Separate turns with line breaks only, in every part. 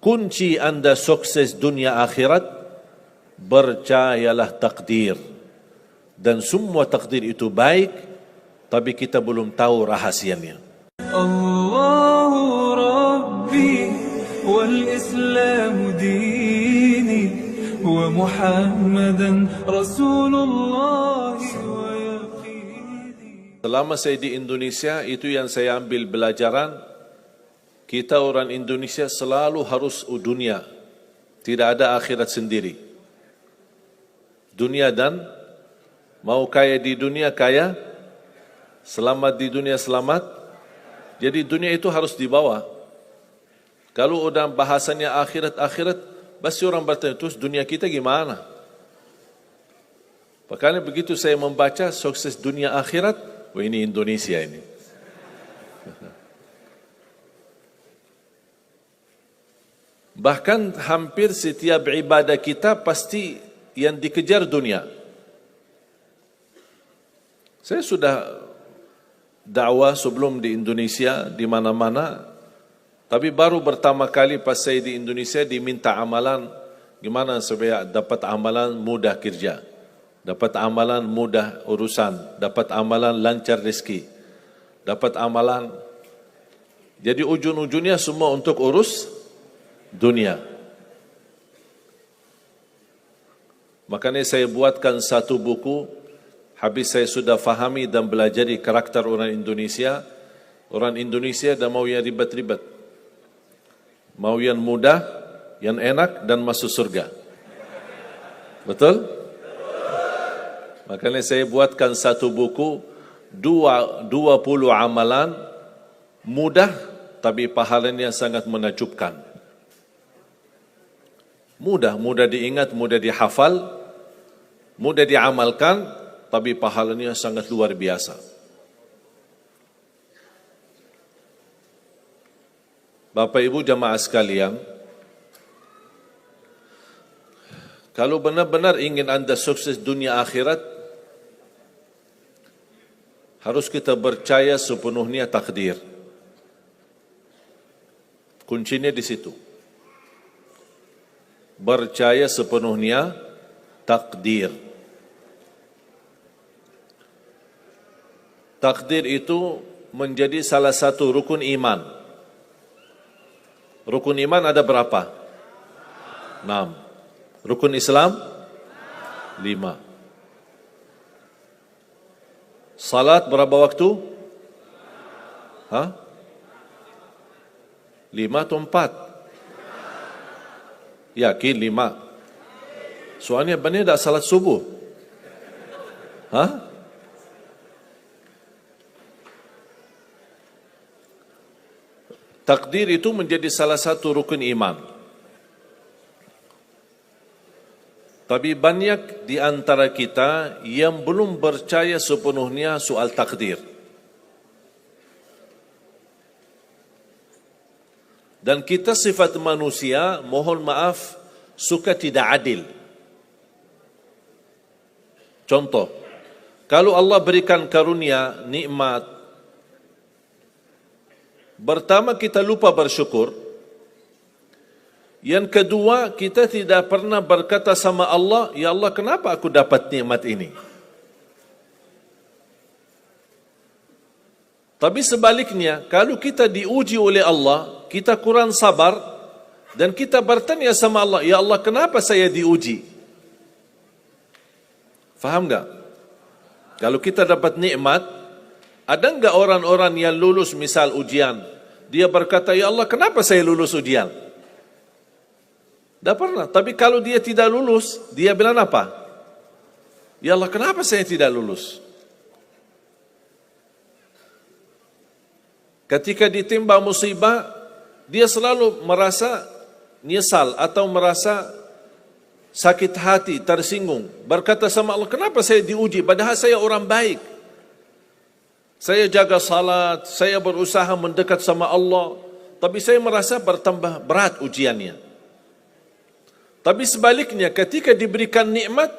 Kunci Anda sukses dunia akhirat, percayalah takdir. Dan semua takdir itu baik, tapi kita belum tahu rahasianya.
Allahu Rabbi wal Islam dini wa Muhammadan Rasulullah wa yaqini.
Selama saya di Indonesia, itu yang saya ambil belajaran. Kita orang Indonesia selalu harus dunia. Tidak ada akhirat sendiri. Dunia dan mau kaya di dunia kaya, selamat di dunia selamat. Jadi dunia itu harus dibawa. Kalau udah bahasanya akhirat, pasti orang bertanya, terus dunia kita gimana? Makanya begitu saya membaca sukses dunia akhirat, wah ini Indonesia ini. Bahkan hampir setiap ibadah kita pasti yang dikejar dunia. Saya sudah dakwah sebelum di Indonesia, di mana-mana. Tapi baru pertama kali pas saya di Indonesia diminta amalan, gimana supaya dapat amalan mudah kerja, dapat amalan mudah urusan, dapat amalan lancar rezeki, dapat amalan. Jadi ujung-ujungnya semua untuk urus dunia. Makanya saya buatkan satu buku. Habis saya sudah fahami dan belajari karakter orang Indonesia. Orang Indonesia dah mau yang ribet-ribet, mau yang mudah, yang enak dan masuk surga. Betul? Makanya saya buatkan satu buku, 20 amalan mudah tapi pahalanya sangat menakjubkan. Mudah diingat, mudah dihafal, mudah diamalkan, tapi pahalanya sangat luar biasa. Bapak Ibu jamaah sekalian, kalau benar-benar ingin Anda sukses dunia akhirat, harus kita percaya sepenuhnya takdir. Kuncinya di situ. Percaya sepenuhnya takdir. Takdir itu menjadi salah satu rukun iman. Rukun iman ada berapa? 6. Rukun Islam? 5. Salat berapa waktu? 5 atau 4? Yakin 5. Soalnya benar tak salat subuh. Takdir itu menjadi salah satu rukun iman. Tapi banyak di antara kita yang belum percaya sepenuhnya soal takdir. Dan kita sifat manusia, mohon maaf, suka tidak adil. Contoh, kalau Allah berikan karunia, nikmat, pertama kita lupa bersyukur. Yang kedua, kita tidak pernah berkata sama Allah, ya Allah kenapa aku dapat nikmat ini? Tapi sebaliknya, kalau kita diuji oleh Allah, kita kurang sabar, dan kita bertanya sama Allah, ya Allah kenapa saya diuji? Faham enggak? Kalau kita dapat nikmat, ada enggak orang-orang yang lulus misal ujian, dia berkata, ya Allah kenapa saya lulus ujian? Tak pernah. Tapi kalau dia tidak lulus, dia bilang apa? Ya Allah kenapa saya tidak lulus? Ketika ditimpa musibah, dia selalu merasa nyesal atau merasa sakit hati, tersinggung. Berkata sama Allah, kenapa saya diuji? Padahal saya orang baik. Saya jaga salat, saya berusaha mendekat sama Allah. Tapi saya merasa bertambah berat ujiannya. Tapi sebaliknya, ketika diberikan nikmat,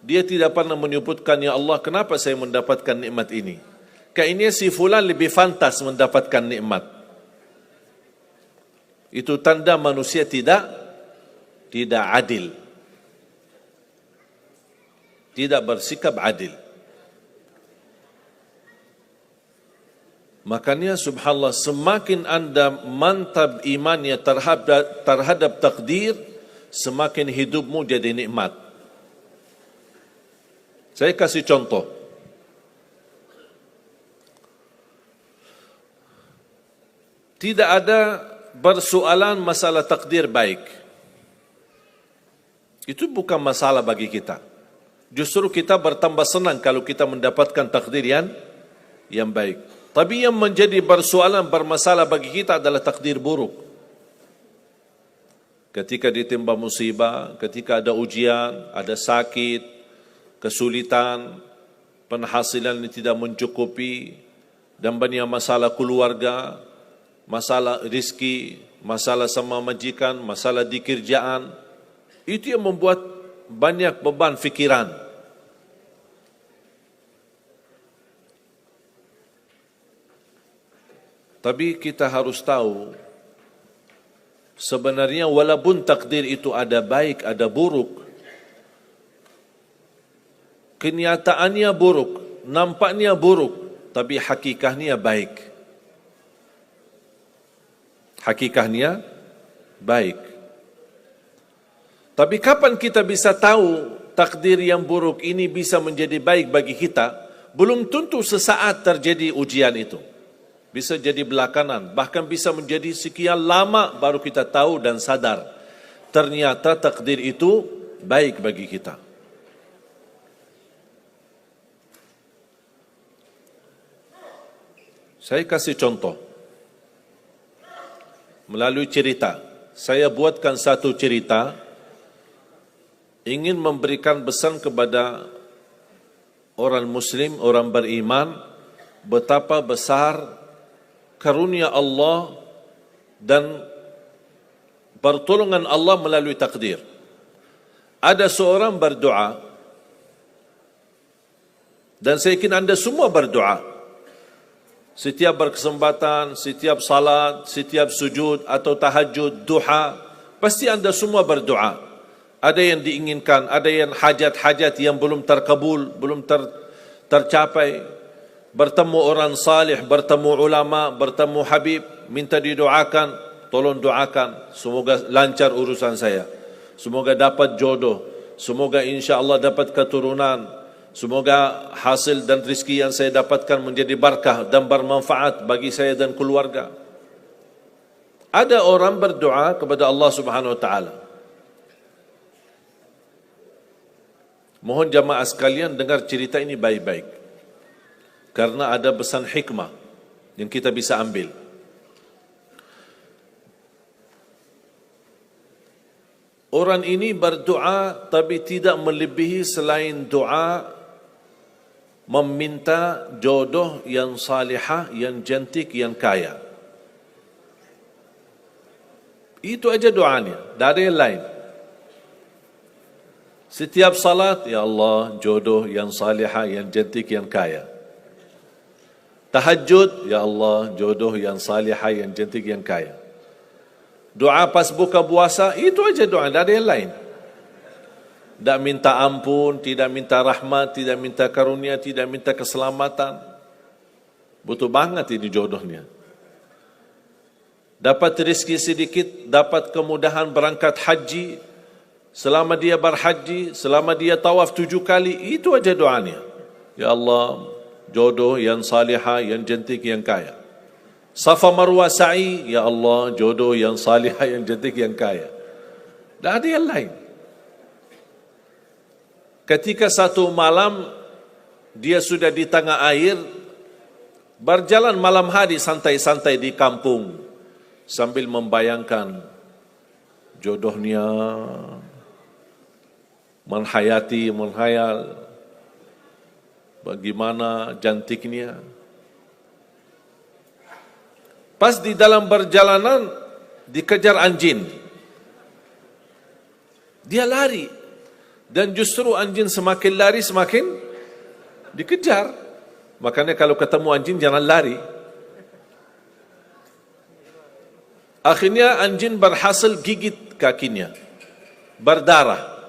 dia tidak pernah menyebutkan, ya Allah kenapa saya mendapatkan nikmat ini? Kayaknya si fulan lebih fantas mendapatkan nikmat. Itu tanda manusia tidak adil. Tidak bersikap adil. Makanya subhanallah, semakin anda mantap imannya terhadap takdir, semakin hidupmu jadi nikmat. Saya kasih contoh. Tidak ada persoalan masalah takdir baik. Itu bukan masalah bagi kita. Justru kita bertambah senang kalau kita mendapatkan takdir yang baik. Tapi yang menjadi persoalan bermasalah bagi kita adalah takdir buruk. Ketika ditimpa musibah, ketika ada ujian, ada sakit, kesulitan, penghasilan yang tidak mencukupi, dan banyak masalah keluarga, masalah rizki, masalah sama majikan, masalah di kerjaan, itu yang membuat banyak beban fikiran. Tapi kita harus tahu, sebenarnya walaupun takdir itu ada baik, ada buruk, kenyataannya buruk, nampaknya buruk, tapi hakikahnya baik. Hakikahnya baik. Tapi kapan kita bisa tahu takdir yang buruk ini bisa menjadi baik bagi kita? Belum tentu sesaat terjadi ujian itu. Bisa jadi belakangan, bahkan bisa menjadi sekian lama baru kita tahu dan sadar ternyata takdir itu baik bagi kita. Saya kasih contoh melalui cerita. Saya buatkan satu cerita ingin memberikan pesan kepada orang muslim, orang beriman, betapa besar karunia Allah dan pertolongan Allah melalui takdir. Ada seorang berdoa, dan saya yakin anda semua berdoa. Setiap berkesempatan, setiap salat, setiap sujud atau tahajud, duha, pasti anda semua berdoa. Ada yang diinginkan, ada yang hajat-hajat yang belum terkabul, belum tercapai. Bertemu orang salih, bertemu ulama, bertemu habib, minta didoakan, tolong doakan, semoga lancar urusan saya, semoga dapat jodoh, semoga insya Allah dapat keturunan, semoga hasil dan rezeki yang saya dapatkan menjadi barakah dan bermanfaat bagi saya dan keluarga. Ada orang berdoa kepada Allah Subhanahu Wa Taala. Mohon jamaah sekalian dengar cerita ini baik-baik, karena ada pesan hikmah yang kita bisa ambil. Orang ini berdoa tapi tidak melebihi selain doa meminta jodoh yang salihah, yang cantik, yang kaya. Itu aja doanya, dari yang lain. Setiap salat, ya Allah, jodoh yang salihah, yang cantik, yang kaya. Tahajud, ya Allah, jodoh yang salihah, yang cantik, yang kaya. Doa pas buka puasa, itu aja doa, tidak ada yang lain. Tidak minta ampun, tidak minta rahmat, tidak minta karunia, tidak minta keselamatan. Butuh banget ini jodohnya. Dapat rezeki sedikit, dapat kemudahan berangkat haji. Selama dia berhaji, selama dia tawaf 7 kali, itu aja doanya. Ya Allah, jodoh yang salihah, yang cantik, yang kaya. Safa Marwah sa'i, ya Allah, jodoh yang salihah, yang cantik, yang kaya. Tak ada yang lain. Ketika satu malam dia sudah di tengah air, berjalan malam hari santai-santai di kampung sambil membayangkan jodohnya, menghayal bagaimana cantiknya. Pas di dalam perjalanan dikejar anjing. Dia lari, dan justru anjing semakin lari semakin dikejar. Makanya kalau ketemu anjing jangan lari. Akhirnya anjing berhasil gigit kakinya, berdarah.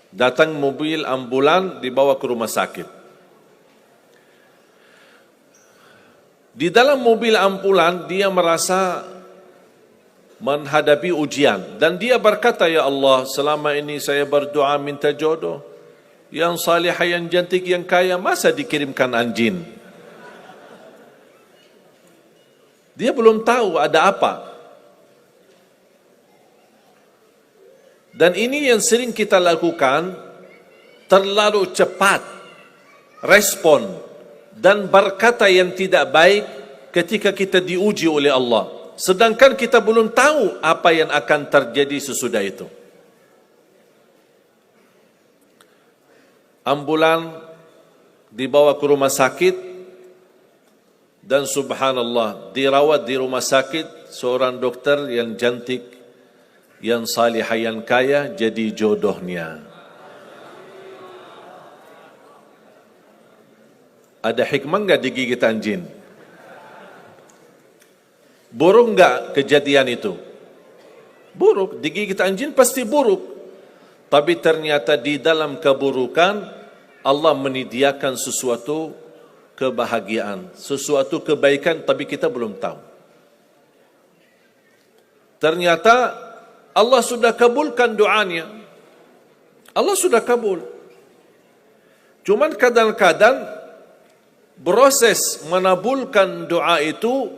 Datang mobil ambulan, dibawa ke rumah sakit. Di dalam mobil ambulan dia merasa menghadapi ujian dan dia berkata, ya Allah, selama ini saya berdoa minta jodoh yang salihah, yang cantik, yang kaya, masa dikirimkan anjing? Dia belum tahu ada apa. Dan ini yang sering kita lakukan, terlalu cepat respon dan berkata yang tidak baik ketika kita diuji oleh Allah. Sedangkan kita belum tahu apa yang akan terjadi sesudah itu. Ambulan dibawa ke rumah sakit dan subhanallah dirawat di rumah sakit seorang dokter yang cantik, yang salihah, yang kaya, jadi jodohnya. Ada hikmah enggak digigit anjing? Buruk enggak kejadian itu? Buruk, digigit anjing pasti buruk. Tapi ternyata di dalam keburukan Allah menyediakan sesuatu kebahagiaan, sesuatu kebaikan, tapi kita belum tahu. Ternyata Allah sudah kabulkan doanya. Allah sudah kabul. Cuman kadang-kadang proses menabulkan doa itu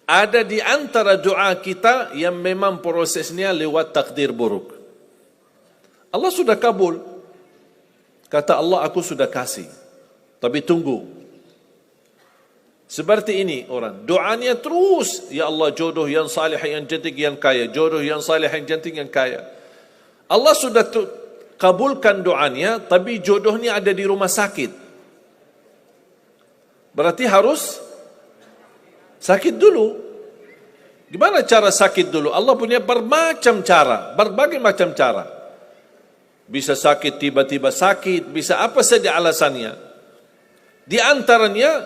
ada di antara doa kita yang memang prosesnya lewat takdir buruk. Allah sudah kabul. Kata Allah, aku sudah kasih. Tapi tunggu. Seperti ini orang, doanya terus, ya Allah jodoh yang salih, yang cantik, yang kaya, jodoh yang salih, yang cantik, yang kaya. Allah sudah kabulkan doanya, tapi jodohnya ada di rumah sakit. Berarti harus sakit dulu. Gimana cara sakit dulu? Allah punya bermacam cara, berbagai macam cara. Bisa sakit, tiba-tiba sakit, bisa apa saja alasannya. Di antaranya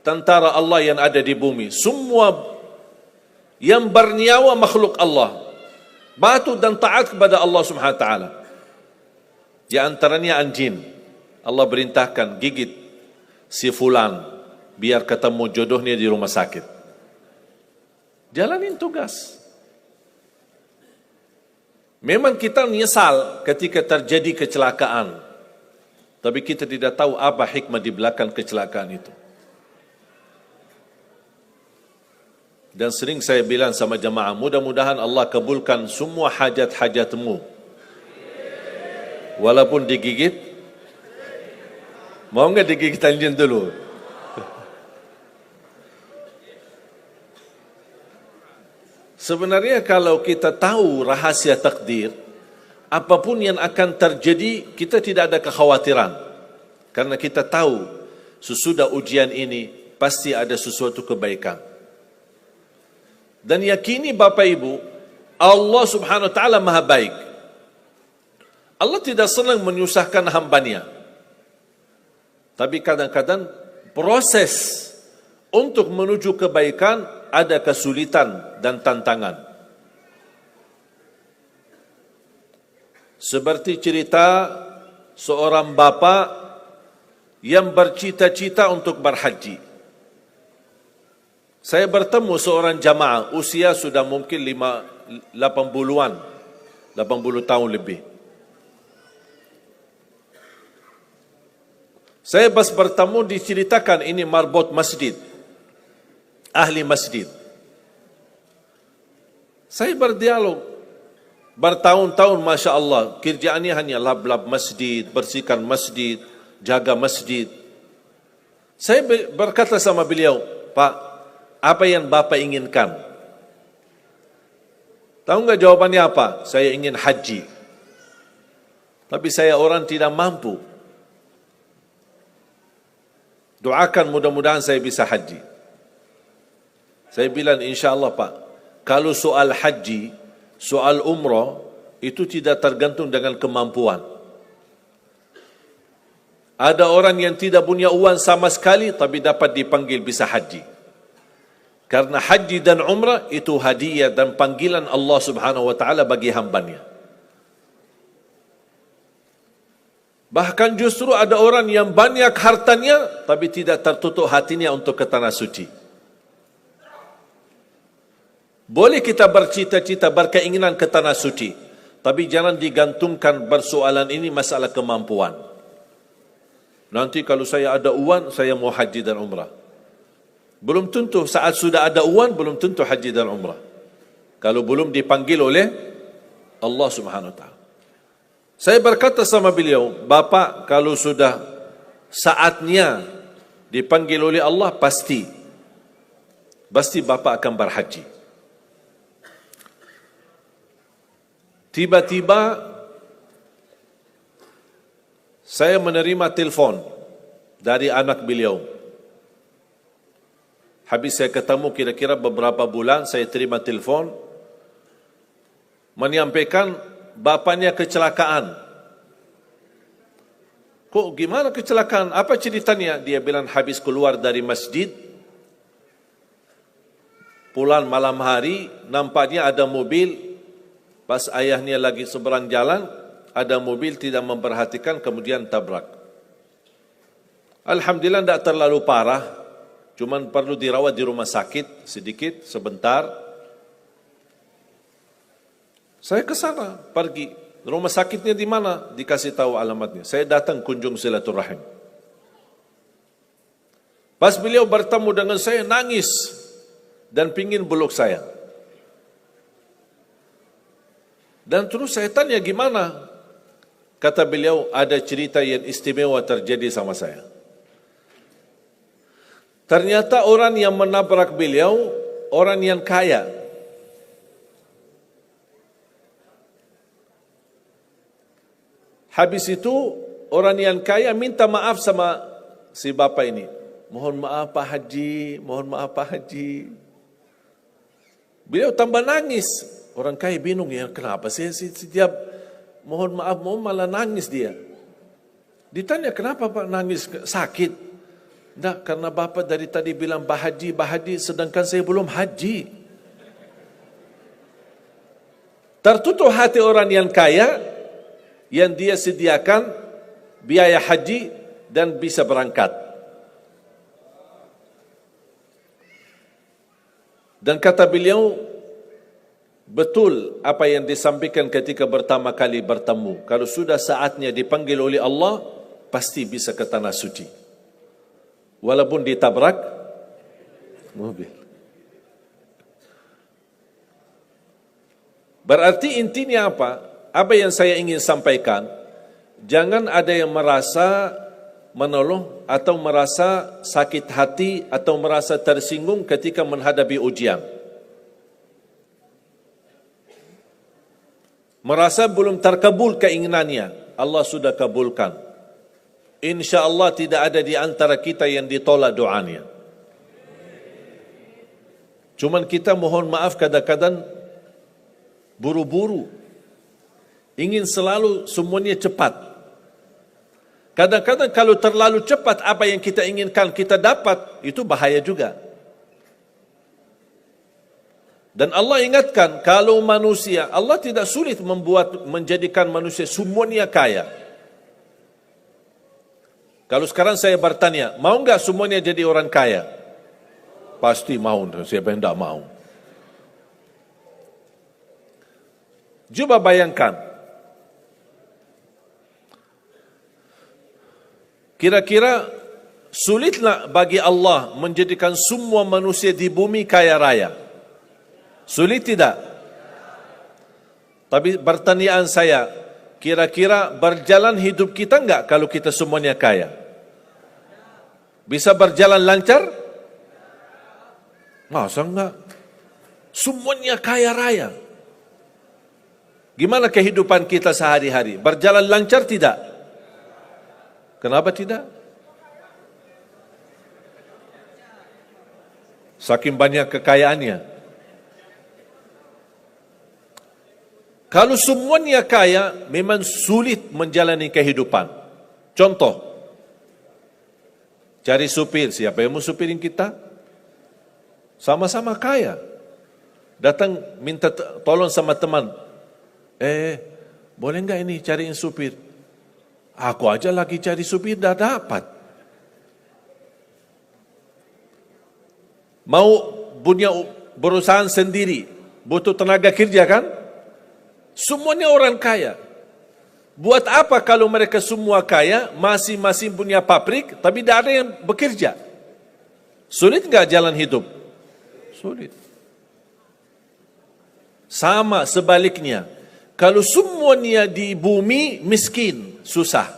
tentara Allah yang ada di bumi, semua yang bernyawa makhluk Allah, patuh dan taat kepada Allah Subhanahu wa taala. Di antaranya anjing. Allah perintahkan gigit si fulan biar ketemu jodohnya di rumah sakit. Jalanin tugas. Memang kita menyesal ketika terjadi kecelakaan, tapi kita tidak tahu apa hikmah di belakang kecelakaan itu. Dan sering saya bilang sama jamaah, mudah-mudahan Allah kabulkan semua hajat-hajatmu. Walaupun digigit, mau enggak digigit anjing dulu? Sebenarnya kalau kita tahu rahasia takdir, apapun yang akan terjadi, kita tidak ada kekhawatiran. Karena kita tahu sesudah ujian ini pasti ada sesuatu kebaikan. Dan yakini Bapak Ibu, Allah Subhanahu wa taala Maha baik. Allah tidak senang menyusahkan hambanya. Tapi kadang-kadang proses untuk menuju kebaikan ada kesulitan dan tantangan. Seperti cerita seorang bapa yang bercita-cita untuk berhaji. Saya bertemu seorang jamaah, usia sudah mungkin 80-an, 80 tahun lebih. Saya pas bertemu diceritakan ini marbot masjid, ahli masjid. Saya berdialog, bertahun-tahun Masya Allah, kerjaannya hanya lap-lap masjid, bersihkan masjid, jaga masjid. Saya berkata sama beliau, Pak, apa yang Bapak inginkan? Tahu enggak jawabannya apa? Saya ingin haji. Tapi saya orang tidak mampu. Doakan mudah-mudahan saya bisa haji. Saya bilang insya-Allah Pak, kalau soal haji, soal umrah itu tidak tergantung dengan kemampuan. Ada orang yang tidak punya uang sama sekali tapi dapat dipanggil bisa haji. Karena haji dan umrah itu hadiah dan panggilan Allah Subhanahu wa taala bagi hambanya. Bahkan justru ada orang yang banyak hartanya tapi tidak tertutup hatinya untuk ke tanah suci. Boleh kita bercita-cita, berkeinginan ke tanah suci, tapi jangan digantungkan persoalan ini masalah kemampuan. Nanti kalau saya ada uang, saya mau haji dan umrah. Belum tentu, saat sudah ada uang, belum tentu haji dan umrah. Kalau belum dipanggil oleh Allah Subhanahu wa ta'ala. Saya berkata sama beliau, Bapak kalau sudah saatnya dipanggil oleh Allah, pasti Bapak akan berhaji. Tiba-tiba saya menerima telefon dari anak beliau. Habis saya ketemu kira-kira beberapa bulan, saya terima telefon menyampaikan bapaknya kecelakaan. Kok gimana kecelakaan? Apa ceritanya? Dia bilang habis keluar dari masjid, pulang malam hari, nampaknya ada mobil, pas ayahnya lagi seberang jalan, ada mobil tidak memperhatikan, kemudian tabrak. Alhamdulillah tidak terlalu parah, cuman perlu dirawat di rumah sakit sedikit, sebentar. Saya ke sana, pergi. Rumah sakitnya di mana? Dikasih tahu alamatnya. Saya datang kunjung silaturahim. Pas beliau bertemu dengan saya, nangis dan pingin peluk saya. Dan terus saya tanya gimana? Kata beliau, ada cerita yang istimewa terjadi sama saya. Ternyata orang yang menabrak beliau, orang yang kaya. Habis itu orang yang kaya minta maaf sama si bapak ini. Mohon maaf Pak Haji, mohon maaf Pak Haji. Beliau tambah nangis. Orang kaya bingung, ya kenapa sih setiap mohon maaf malah nangis dia. Ditanya kenapa Pak nangis, sakit? Tidak, karena bapak dari tadi bilang Pak Haji, sedangkan saya belum haji. Tertutup hati orang yang kaya, yang dia sediakan biaya haji dan bisa berangkat. Dan kata beliau, betul apa yang disampaikan ketika pertama kali bertemu. Kalau sudah saatnya dipanggil oleh Allah, pasti bisa ke tanah suci. Walaupun ditabrak mobil. Berarti intinya apa? Apa yang saya ingin sampaikan, jangan ada yang merasa menolong atau merasa sakit hati atau merasa tersinggung ketika menghadapi ujian. Merasa belum terkabul keinginannya, Allah sudah kabulkan. InsyaAllah tidak ada di antara kita yang ditolak doanya. Cuman kita mohon maaf kadang-kadang buru-buru. Ingin selalu semuanya cepat. Kadang-kadang kalau terlalu cepat apa yang kita inginkan kita dapat, itu bahaya juga. Dan Allah ingatkan, kalau manusia, Allah tidak sulit menjadikan manusia semuanya kaya. Kalau sekarang saya bertanya, mau enggak semuanya jadi orang kaya? Pasti mau, siapa yang tidak mau? Coba bayangkan, kira-kira sulitlah bagi Allah menjadikan semua manusia di bumi kaya raya? Sulit tidak? Tapi pertanyaan saya, kira-kira berjalan hidup kita enggak kalau kita semuanya kaya? Bisa berjalan lancar? Masa enggak? Semuanya kaya raya. Gimana kehidupan kita sehari-hari? Berjalan lancar tidak? Kenapa tidak? Saking banyak kekayaannya. Kalau semuanya kaya, memang sulit menjalani kehidupan. Contoh, cari supir, siapa yang mau supirin kita? sama-sama kaya. Datang minta tolong sama teman, boleh enggak ini cariin supir? Aku aja lagi cari supir, dah dapat. Mau punya perusahaan sendiri, butuh tenaga kerja kan? Semuanya orang kaya. Buat apa kalau mereka semua kaya, masing-masing punya pabrik, tapi tidak ada yang bekerja? Sulit enggak jalan hidup? Sulit. Sama sebaliknya, kalau semuanya di bumi miskin, susah.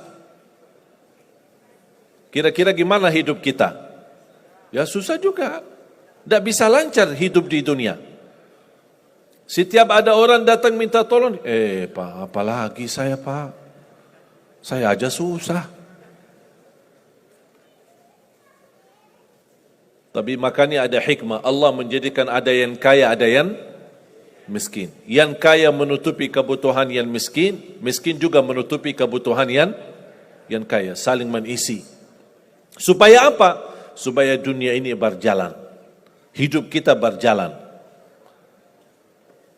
Kira-kira gimana hidup kita? Ya susah juga. Tidak bisa lancar hidup di dunia. Setiap ada orang datang minta tolong, Pak, apalagi saya Pak? Saya aja susah. Tapi makanya ada hikmah. Allah menjadikan ada yang kaya, ada yang miskin. Yang kaya menutupi kebutuhan yang miskin, miskin juga menutupi kebutuhan yang kaya, saling mengisi. Supaya apa? Supaya dunia ini berjalan, hidup kita berjalan.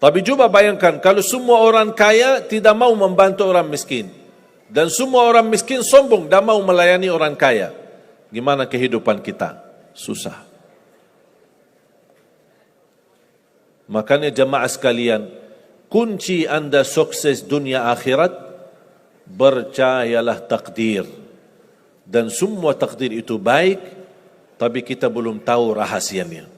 Tapi coba bayangkan kalau semua orang kaya tidak mau membantu orang miskin, dan semua orang miskin sombong dan mau melayani orang kaya, gimana kehidupan kita? Susah. Makanya jemaah sekalian, kunci anda sukses dunia akhirat, percayalah takdir. Dan semua takdir itu baik, tapi kita belum tahu rahasianya.